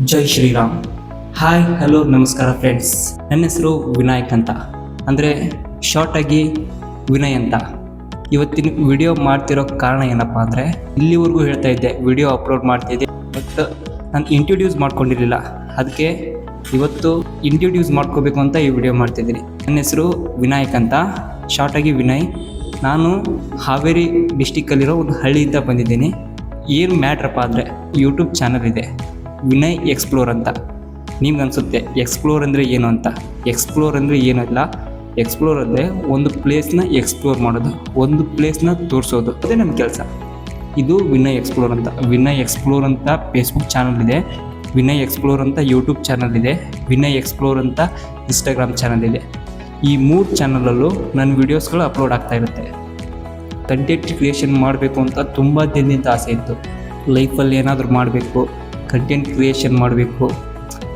ಜೈ Shriram. Hi hello ನಮಸ್ಕಾರ friends. ನನ್ನ ಹೆಸರು ವಿನಾಯಕ್ ಅಂತ, ಅಂದರೆ ಶಾರ್ಟಾಗಿ ವಿನಯ್ ಅಂತ. ಇವತ್ತಿನ ವಿಡಿಯೋ ಮಾಡ್ತಿರೋ ಕಾರಣ ಏನಪ್ಪ ಅಂದರೆ, ಇಲ್ಲಿವರೆಗೂ ಹೇಳ್ತಾ ಇದ್ದೆ ವಿಡಿಯೋ ಅಪ್ಲೋಡ್ ಮಾಡ್ತಿದ್ದೆ, ಬಟ್ ನಾನು ಇಂಟ್ರೊಡ್ಯೂಸ್ ಮಾಡ್ಕೊಂಡಿರಲಿಲ್ಲ. ಅದಕ್ಕೆ ಇವತ್ತು ಇಂಟ್ರೊಡ್ಯೂಸ್ ಮಾಡ್ಕೋಬೇಕು ಅಂತ ಈ ವಿಡಿಯೋ ಮಾಡ್ತಿದ್ದೀನಿ. ನನ್ನ ಹೆಸರು ವಿನಾಯಕ್ ಅಂತ, ಶಾರ್ಟಾಗಿ ವಿನಯ್. ನಾನು ಹಾವೇರಿ ಡಿಸ್ಟಿಕ್ಕಲ್ಲಿರೋ ಒಂದು ಹಳ್ಳಿಯಿಂದ ಬಂದಿದ್ದೀನಿ. ಏನು ಮ್ಯಾಟ್ರಪ್ಪ ಅಂದರೆ, ಯೂಟ್ಯೂಬ್ ಚಾನಲ್ ಇದೆ ವಿನಯ್ ಎಕ್ಸ್ಪ್ಲೋರ್ ಅಂತ. ನಿಮ್ಗೆ ಅನಿಸುತ್ತೆ ಎಕ್ಸ್ಪ್ಲೋರ್ ಅಂದರೆ ಏನು ಅಂತ. ಎಕ್ಸ್ಪ್ಲೋರ್ ಅಂದರೆ ಏನೂ ಇಲ್ಲ. ಎಕ್ಸ್ಪ್ಲೋರ್ ಅಂದರೆ ಒಂದು ಪ್ಲೇಸ್ನ ಎಕ್ಸ್ಪ್ಲೋರ್ ಮಾಡೋದು, ಒಂದು ಪ್ಲೇಸ್ನ ತೋರಿಸೋದು, ಅದೇ ನನ್ನ ಕೆಲಸ. ಇದು ವಿನಯ್ ಎಕ್ಸ್ಪ್ಲೋರ್ ಅಂತ. ವಿನಯ್ ಎಕ್ಸ್ಪ್ಲೋರ್ ಅಂತ ಫೇಸ್ಬುಕ್ ಚಾನಲ್ ಇದೆ, ವಿನಯ್ ಎಕ್ಸ್ಪ್ಲೋರ್ ಅಂತ ಯೂಟ್ಯೂಬ್ ಚಾನಲ್ ಇದೆ, ವಿನಯ್ ಎಕ್ಸ್ಪ್ಲೋರ್ ಅಂತ ಇನ್ಸ್ಟಾಗ್ರಾಮ್ ಚಾನಲ್ ಇದೆ. ಈ 3 ಚಾನಲಲ್ಲೂ ನನ್ನ ವೀಡಿಯೋಸ್ಗಳು ಅಪ್ಲೋಡ್ ಆಗ್ತಾ ಇರುತ್ತೆ. ಕಂಟೆಂಟ್ ಕ್ರಿಯೇಷನ್ ಮಾಡಬೇಕು ಅಂತ ತುಂಬ ದಿನದಿಂದ ಆಸೆ ಇತ್ತು. ಲೈಫಲ್ಲಿ ಏನಾದರೂ ಮಾಡಬೇಕು, ಕಂಟೆಂಟ್ ಕ್ರಿಯೇಷನ್ ಮಾಡಬೇಕು,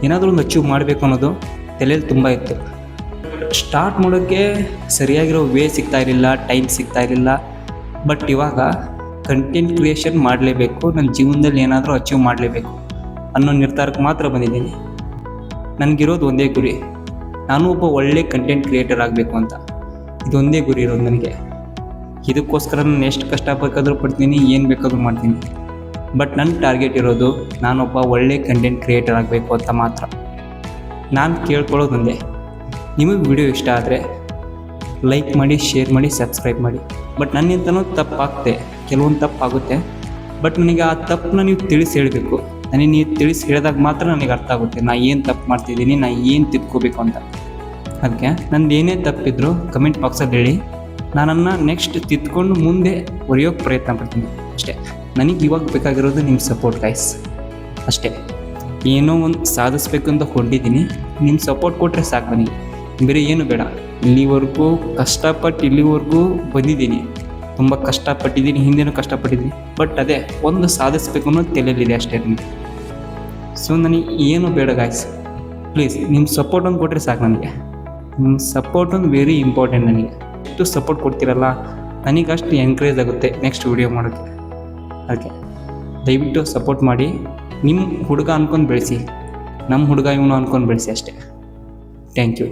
ಏನಾದರೂ ಒಂದು ಅಚೀವ್ ಮಾಡಬೇಕು ಅನ್ನೋದು ತಲೆಯಲ್ಲಿ ತುಂಬ ಇತ್ತು. ಸ್ಟಾರ್ಟ್ ಮಾಡೋಕ್ಕೆ ಸರಿಯಾಗಿರೋ ವೇ ಸಿಗ್ತಾ ಇರಲಿಲ್ಲ, ಟೈಮ್ ಸಿಗ್ತಾ ಇರಲಿಲ್ಲ. ಬಟ್ ಇವಾಗ ಕಂಟೆಂಟ್ ಕ್ರಿಯೇಷನ್ ಮಾಡಲೇಬೇಕು, ನನ್ನ ಜೀವನದಲ್ಲಿ ಏನಾದರೂ ಅಚೀವ್ ಮಾಡಲೇಬೇಕು ಅನ್ನೋ ನಿರ್ಧಾರಕ್ಕೆ ಮಾತ್ರ ಬಂದಿದ್ದೀನಿ. ನನಗಿರೋದು ಒಂದೇ ಗುರಿ, ನಾನು ಒಬ್ಬ ಒಳ್ಳೆ ಕಂಟೆಂಟ್ ಕ್ರಿಯೇಟರ್ ಆಗಬೇಕು ಅಂತ. ಇದೊಂದೇ ಗುರಿ ಇರೋದು ನನಗೆ. ಇದಕ್ಕೋಸ್ಕರ ನಾನು ಎಷ್ಟು ಕಷ್ಟ ಬೇಕಾದರೂ ಪಡ್ತೀನಿ, ಏನು ಬೇಕಾದರೂ ಮಾಡ್ತೀನಿ. ಬಟ್ ನನ್ನ ಟಾರ್ಗೆಟ್ ಇರೋದು ನಾನೊಬ್ಬ ಒಳ್ಳೆ ಕಂಟೆಂಟ್ ಕ್ರಿಯೇಟರ್ ಆಗಬೇಕು ಅಂತ ಮಾತ್ರ. ನಾನು ಕೇಳ್ಕೊಳ್ಳೋದು ಒಂದೇ, ನಿಮಗೆ ವಿಡಿಯೋ ಇಷ್ಟ ಆದರೆ ಲೈಕ್ ಮಾಡಿ, ಶೇರ್ ಮಾಡಿ, ಸಬ್ಸ್ಕ್ರೈಬ್ ಮಾಡಿ. ಬಟ್ ನನ್ನಿಂದನೂ ತಪ್ಪಾಗುತ್ತೆ, ಕೆಲವೊಂದು ತಪ್ಪಾಗುತ್ತೆ. ಬಟ್ ನನಗೆ ಆ ತಪ್ಪನ್ನ ನೀವು ತಿಳಿಸಿ ಹೇಳಬೇಕು. ನನಗೆ ನೀವು ತಿಳಿಸಿ ಹೇಳಿದಾಗ ಮಾತ್ರ ನನಗೆ ಅರ್ಥ ಆಗುತ್ತೆ ನಾನು ಏನು ತಪ್ಪು ಮಾಡ್ತಿದ್ದೀನಿ, ನಾನು ಏನು ತಿದ್ಕೋಬೇಕು ಅಂತ. ಅದಕ್ಕೆ ನಂದು ಏನೇ ತಪ್ಪಿದ್ರು ಕಮೆಂಟ್ ಬಾಕ್ಸಲ್ಲಿ ಹೇಳಿ, ನಾನನ್ನು ನೆಕ್ಸ್ಟ್ ತಿದ್ಕೊಂಡು ಮುಂದೆ ಒರೆಯೋಕ್ಕೆ ಪ್ರಯತ್ನ ಪಡ್ತೀನಿ ಅಷ್ಟೇ. ನನಗೆ ಇವಾಗ ಬೇಕಾಗಿರೋದು ನಿಮ್ಮ ಸಪೋರ್ಟ್ ಗೈಸ್ ಅಷ್ಟೇ. ಏನೋ ಒಂದು ಸಾಧಿಸ್ಬೇಕು ಅಂತ ಹೊರಟಿದ್ದೀನಿ, ನಿಮ್ಮ ಸಪೋರ್ಟ್ ಕೊಟ್ಟರೆ ಸಾಕು ನನಗೆ, ಬೇರೆ ಏನು ಬೇಡ. ಇಲ್ಲಿವರೆಗೂ ಕಷ್ಟಪಟ್ಟು ಇಲ್ಲಿವರೆಗೂ ಬಂದಿದ್ದೀನಿ, ತುಂಬ ಕಷ್ಟಪಟ್ಟಿದ್ದೀನಿ, ಹಿಂದೆನೂ ಕಷ್ಟಪಟ್ಟಿದ್ದೀನಿ. ಬಟ್ ಅದೇ ಒಂದು ಸಾಧಿಸ್ಬೇಕು ಅನ್ನೋದು ತಲೆಯಲ್ಲಿದೆ ಅಷ್ಟೇ ನನಗೆ. ಸೊ ನನಗೆ ಏನು ಬೇಡ ಗಾಯ್ಸ್, ಪ್ಲೀಸ್ ನಿಮ್ಮ ಸಪೋರ್ಟ್ ಒಂದು ಕೊಟ್ಟರೆ ಸಾಕು ನನಗೆ. ನಿಮ್ಮ ಸಪೋರ್ಟ್ ಒಂದು ವೆರಿ ಇಂಪಾರ್ಟೆಂಟ್ ನನಗೆ. ಎಷ್ಟು ಸಪೋರ್ಟ್ ಕೊಡ್ತೀರಲ್ಲ ನನಗಷ್ಟು ಎನ್ಕರೇಜ್ ಆಗುತ್ತೆ ನೆಕ್ಸ್ಟ್ ವಿಡಿಯೋ ಮಾಡೋಕ್ಕೆ. ಅದಕ್ಕೆ ದಯವಿಟ್ಟು ಸಪೋರ್ಟ್ ಮಾಡಿ. ನಿಮ್ಮ ಹುಡುಗ ಅನ್ಕೊಂಡು ಬೆಳೆಸಿ, ನಮ್ಮ ಹುಡುಗ ಇವನು ಅನ್ಕೊಂಡು ಬೆಳೆಸಿ ಅಷ್ಟೇ. Thank you.